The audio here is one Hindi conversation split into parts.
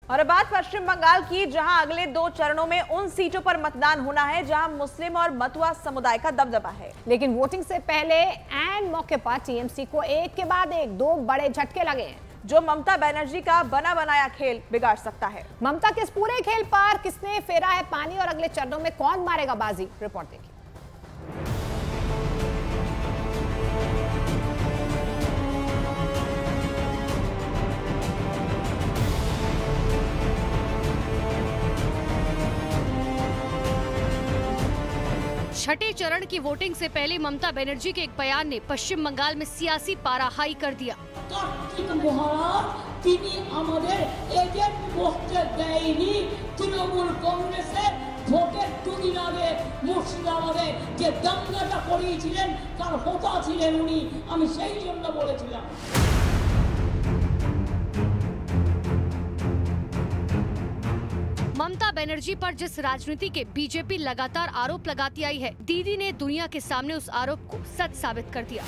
और अब बात पश्चिम बंगाल की, जहां अगले 2 चरणों में उन सीटों पर मतदान होना है जहां मुस्लिम और मतुआ समुदाय का दबदबा है। लेकिन वोटिंग से पहले एंड मौके पर टीएमसी को एक के बाद एक 2 बड़े झटके लगे हैं, जो ममता बनर्जी का बना बनाया खेल बिगाड़ सकता है। ममता के इस पूरे खेल पर किसने फेरा है पानी और अगले चरणों में कौन मारेगा बाजी, रिपोर्ट देखिए। छठे चरण की वोटिंग से पहले ममता बनर्जी के एक बयान ने पश्चिम बंगाल में सियासी पारा हाई कर दिया। तृणमूल कांग्रेसेर ভোটের দুদিন আগে মুর্শিদাবাদে যে দাঙ্গাটা করিয়েছিলেন তার হোতা ছিলেন উনি, আমি সেই জন্য বলেছিলাম। ममता बनर्जी पर जिस राजनीति के बीजेपी लगातार आरोप लगाती आई है, दीदी ने दुनिया के सामने उस आरोप को सच साबित कर दिया।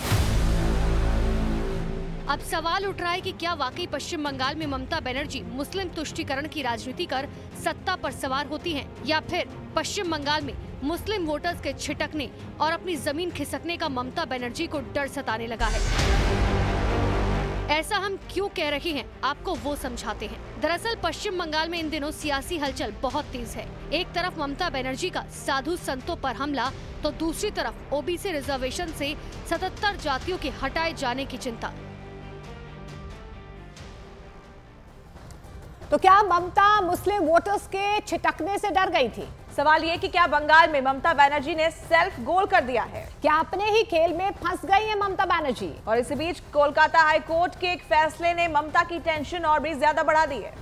अब सवाल उठ रहा है कि क्या वाकई पश्चिम बंगाल में ममता बनर्जी मुस्लिम तुष्टीकरण की राजनीति कर सत्ता पर सवार होती हैं, या फिर पश्चिम बंगाल में मुस्लिम वोटर्स के छिटकने और अपनी जमीन खिसकने का ममता बनर्जी को डर सताने लगा है। ऐसा हम क्यों कह रहे हैं, आपको वो समझाते हैं। दरअसल पश्चिम बंगाल में इन दिनों सियासी हलचल बहुत तेज है। एक तरफ ममता बनर्जी का साधु संतों पर हमला, तो दूसरी तरफ ओबीसी रिजर्वेशन से 77 जातियों के हटाए जाने की चिंता। तो क्या ममता मुस्लिम वोटर्स के छिटकने से डर गई थी? सवाल ये कि क्या बंगाल में ममता बनर्जी ने सेल्फ गोल कर दिया है? क्या अपने ही खेल में फंस गई है ममता बनर्जी? और इसी बीच कोलकाता हाई कोर्ट के एक फैसले ने ममता की टेंशन और भी ज्यादा बढ़ा दी है।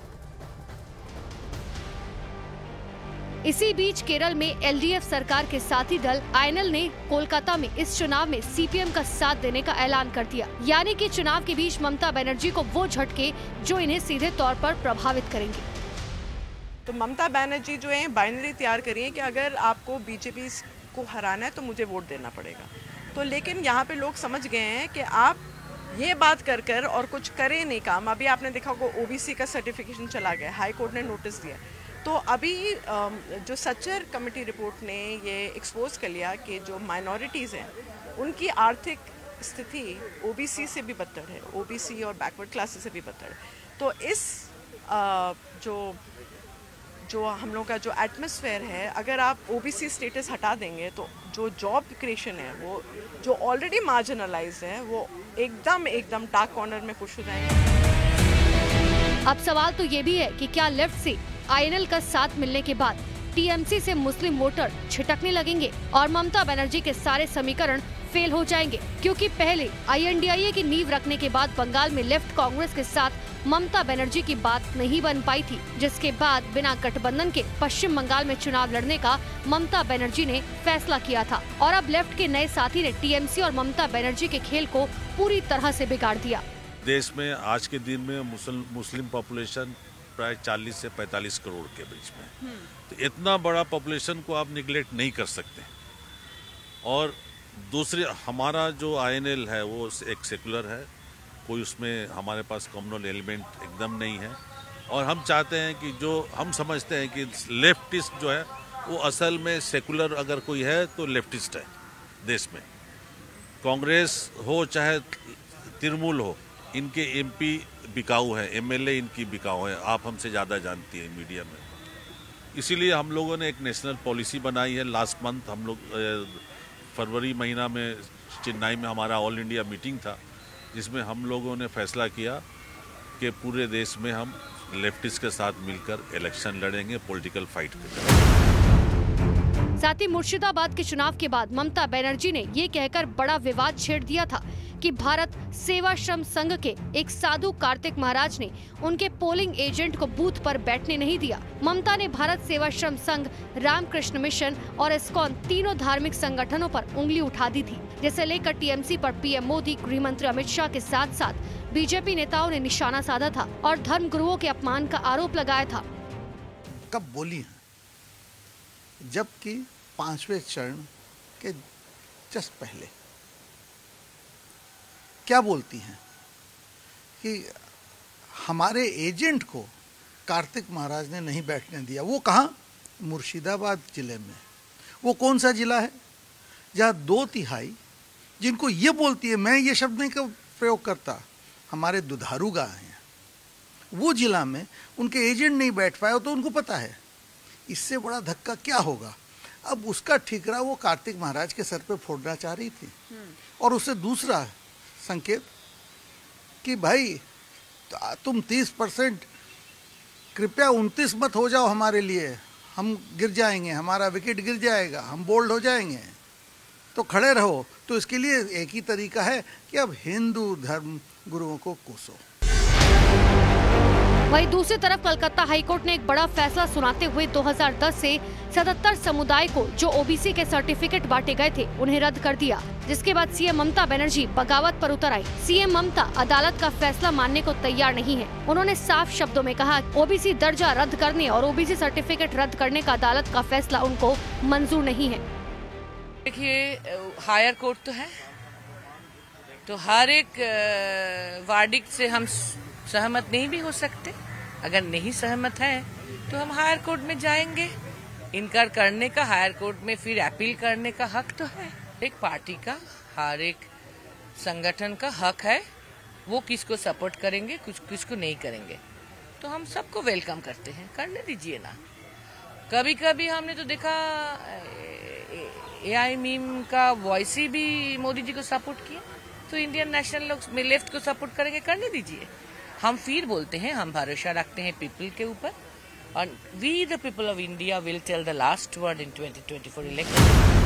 इसी बीच केरल में एलडीएफ सरकार के साथी दल आईएनएल ने कोलकाता में इस चुनाव में सीपीएम का साथ देने का ऐलान कर दिया। यानी कि चुनाव के बीच ममता बनर्जी को वो झटके जो इन्हें सीधे तौर पर प्रभावित करेंगे। तो ममता बनर्जी जो है बाइनरी तैयार करी है कि अगर आपको बीजेपी को हराना है तो मुझे वोट देना पड़ेगा। तो लेकिन यहाँ पे लोग समझ गए हैं कि आप ये बात कर कर और कुछ करें नहीं काम। अभी आपने देखा होगा ओबीसी का सर्टिफिकेशन चला गया, हाई कोर्ट ने नोटिस दिया। तो अभी जो सच्चर कमेटी रिपोर्ट ने ये एक्सपोज कर लिया कि जो माइनॉरिटीज़ हैं उनकी आर्थिक स्थिति ओबीसी से भी बदतर है, ओबीसी और बैकवर्ड क्लासेस से भी बदतर है। तो इस जो हम लोग का जो एटमॉस्फेयर है, अगर आप ओबीसी स्टेटस हटा देंगे तो जो जॉब क्रिएशन है वो जो ऑलरेडी मार्जिनलाइज्ड है वो एकदम डार्क कॉर्नर में पुश हो जाएंगे। अब सवाल तो ये भी है कि क्या लेफ्ट से आईएनएल का साथ मिलने के बाद टीएमसी से मुस्लिम वोटर छिटकने लगेंगे और ममता बनर्जी के सारे समीकरण फेल हो जाएंगे, क्योंकि पहले आईएनडीआईए की नींव रखने के बाद बंगाल में लेफ्ट कांग्रेस के साथ ममता बनर्जी की बात नहीं बन पाई थी, जिसके बाद बिना गठबंधन के पश्चिम बंगाल में चुनाव लड़ने का ममता बनर्जी ने फैसला किया था। और अब लेफ्ट के नए साथी ने टीएमसी और ममता बनर्जी के खेल को पूरी तरह से बिगाड़ दिया। देश में आज के दिन में मुस्लिम पॉपुलेशन प्राय 40 से 45 करोड़ के बीच में, तो इतना बड़ा पॉपुलेशन को आप निगलेक्ट नहीं कर सकते। और दूसरे हमारा जो आईएनएल है वो एक सेकुलर है, कोई उसमें हमारे पास कम्युनल एलिमेंट एकदम नहीं है। और हम चाहते हैं कि जो हम समझते हैं कि लेफ्टिस्ट जो है वो असल में सेकुलर अगर कोई है तो लेफ्टिस्ट है। देश में कांग्रेस हो चाहे तृणमूल हो, इनके एमपी बिकाऊ है, एमएलए इनकी बिकाऊ है, आप हमसे ज़्यादा जानती हैं मीडिया में। इसीलिए हम लोगों ने एक नेशनल पॉलिसी बनाई है। लास्ट मंथ हम लोग फरवरी महीना में चेन्नई में हमारा ऑल इंडिया मीटिंग था, जिसमें हम लोगों ने फैसला किया कि पूरे देश में हम लेफ्टिस्ट के साथ मिलकर इलेक्शन लड़ेंगे, पॉलिटिकल फाइट करेंगे। साथ ही मुर्शिदाबाद के चुनाव के बाद ममता बनर्जी ने ये कहकर बड़ा विवाद छेड़ दिया था कि भारत सेवाश्रम संघ के एक साधु कार्तिक महाराज ने उनके पोलिंग एजेंट को बूथ पर बैठने नहीं दिया। ममता ने भारत सेवाश्रम संघ, रामकृष्ण मिशन और इस्कॉन तीनों धार्मिक संगठनों पर उंगली उठा दी थी, जिसे लेकर टीएमसी पर पीएम मोदी, गृह मंत्री अमित शाह के साथ साथ बीजेपी नेताओं ने निशाना साधा था और धर्म गुरुओं के अपमान का आरोप लगाया था। कब बोली है? जबकि 5वें चरण के जस्ट पहले क्या बोलती हैं कि हमारे एजेंट को कार्तिक महाराज ने नहीं बैठने दिया। वो कहाँ? मुर्शिदाबाद जिले में। वो कौन सा जिला है जहाँ 2/3 जिनको ये बोलती है, मैं ये शब्द नहीं प्रयोग करता, हमारे दुधारू गाय हैं, वो जिला में उनके एजेंट नहीं बैठ पाए, तो उनको पता है इससे बड़ा धक्का क्या होगा। अब उसका ठिकरा वो कार्तिक महाराज के सर पे फोड़ना चाह रही थी। और उससे दूसरा संकेत कि भाई तुम 30%, कृपया 29 मत हो जाओ हमारे लिए, हम गिर जाएंगे, हमारा विकेट गिर जाएगा, हम बोल्ड हो जाएंगे, तो खड़े रहो। तो इसके लिए एक ही तरीका है कि अब हिंदू धर्म गुरुओं को कोसो। वहीं दूसरी तरफ कलकत्ता हाईकोर्ट ने एक बड़ा फैसला सुनाते हुए 2010 से 77 समुदाय को जो ओबीसी के सर्टिफिकेट बांटे गए थे उन्हें रद्द कर दिया, जिसके बाद सीएम ममता बनर्जी बगावत पर उतर आई। सीएम ममता अदालत का फैसला मानने को तैयार नहीं है। उन्होंने साफ शब्दों में कहा ओबीसी दर्जा रद्द करने और ओबीसी सर्टिफिकेट रद्द करने का अदालत का फैसला उनको मंजूर नहीं है। देखिए, हायर कोर्ट तो है, तो हर एक वर्डिक्ट से हम सहमत नहीं भी हो सकते। अगर नहीं सहमत है तो हम हायर कोर्ट में जाएंगे। इनकार करने का हायर कोर्ट में फिर अपील करने का हक तो है। एक पार्टी का, हर एक संगठन का हक है, वो किसको सपोर्ट करेंगे, कुछ किसको नहीं करेंगे। तो हम सबको वेलकम करते हैं, करने दीजिए ना। कभी कभी हमने तो देखा एआई मीम का वॉइस ही भी मोदी जी को सपोर्ट किया, तो इंडियन नेशनल लोग लेफ्ट को सपोर्ट करेंगे, करने दीजिए। हम फिर बोलते हैं, हम भरोसा रखते हैं पीपल के ऊपर, और we the people of India will tell the last word in 2024 election.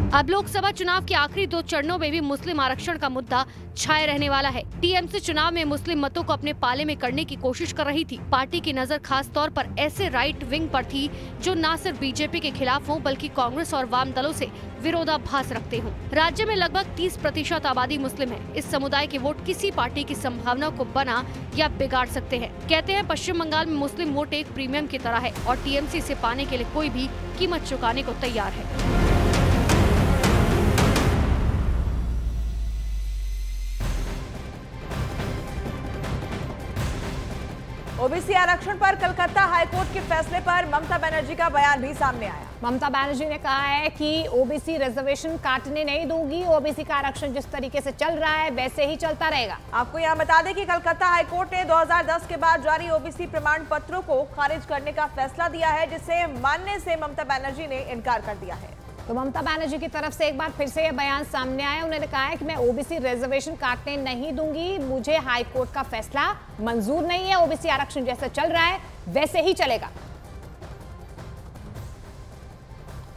अब लोकसभा चुनाव के आखिरी 2 चरणों में भी मुस्लिम आरक्षण का मुद्दा छाए रहने वाला है। टीएमसी चुनाव में मुस्लिम मतों को अपने पाले में करने की कोशिश कर रही थी। पार्टी की नजर खास तौर पर ऐसे राइट विंग पर थी जो न सिर्फ बीजेपी के खिलाफ हो बल्कि कांग्रेस और वाम दलों से विरोधाभास रखते हों। राज्य में लगभग 30% आबादी मुस्लिम है। इस समुदाय के वोट किसी पार्टी की संभावना को बना या बिगाड़ सकते हैं। कहते हैं पश्चिम बंगाल में मुस्लिम वोट एक प्रीमियम की तरह है और टीएमसी इसे पाने के लिए कोई भी कीमत चुकाने को तैयार है। ओबीसी आरक्षण पर कलकत्ता हाईकोर्ट के फैसले पर ममता बनर्जी का बयान भी सामने आया। ममता बनर्जी ने कहा है कि ओबीसी रिजर्वेशन काटने नहीं दूंगी, ओबीसी का आरक्षण जिस तरीके से चल रहा है वैसे ही चलता रहेगा। आपको यहां बता दें कि कलकत्ता हाईकोर्ट ने 2010 के बाद जारी ओबीसी प्रमाण पत्रों को खारिज करने का फैसला दिया है, जिसे मानने से ममता बनर्जी ने इनकार कर दिया है। तो ममता बनर्जी की तरफ से एक बार फिर से यह बयान सामने आया। उन्होंने कहा है कि मैं ओबीसी रिजर्वेशन काटने नहीं दूंगी, मुझे हाई कोर्ट का फैसला मंजूर नहीं है, ओबीसी आरक्षण जैसा चल रहा है वैसे ही चलेगा।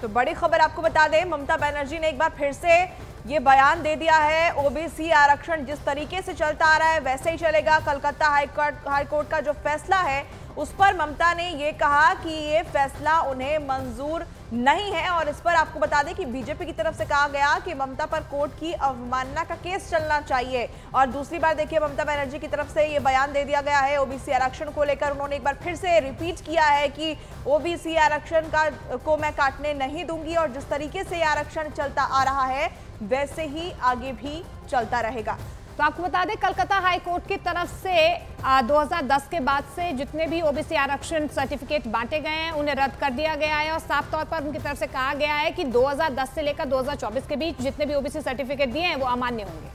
तो बड़ी खबर आपको बता दें, ममता बनर्जी ने एक बार फिर से ये बयान दे दिया है, ओबीसी आरक्षण जिस तरीके से चलता आ रहा है वैसे ही चलेगा। कलकत्ता हाईकोर्ट का जो फैसला है उस पर ममता ने ये कहा कि ये फैसला उन्हें मंजूर नहीं है। और इस पर आपको बता दें कि बीजेपी की तरफ से कहा गया कि ममता पर कोर्ट की अवमानना का केस चलना चाहिए। और दूसरी बार देखिए, ममता बनर्जी की तरफ से ये बयान दे दिया गया है ओबीसी आरक्षण को लेकर। उन्होंने एक बार फिर से रिपीट किया है कि ओबीसी आरक्षण को मैं काटने नहीं दूंगी और जिस तरीके से आरक्षण चलता आ रहा है वैसे ही आगे भी चलता रहेगा। तो आपको बता दें, कलकत्ता हाईकोर्ट की तरफ से 2010 के बाद से जितने भी ओबीसी आरक्षण सर्टिफिकेट बांटे गए हैं उन्हें रद्द कर दिया गया है और साफ तौर पर उनकी तरफ से कहा गया है कि 2010 से लेकर 2024 के बीच जितने भी ओबीसी सर्टिफिकेट दिए हैं वो अमान्य होंगे।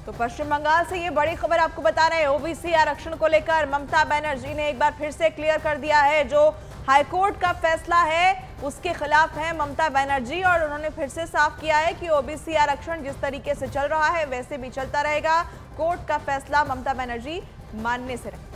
तो पश्चिम बंगाल से ये बड़ी खबर आपको बता रहे हैं, ओबीसी आरक्षण को लेकर ममता बनर्जी ने एक बार फिर से क्लियर कर दिया है, जो हाईकोर्ट का फैसला है उसके खिलाफ है ममता बनर्जी। और उन्होंने फिर से साफ किया है कि ओबीसी आरक्षण जिस तरीके से चल रहा है वैसे भी चलता रहेगा। कोर्ट का फैसला ममता बनर्जी मानने से रहे।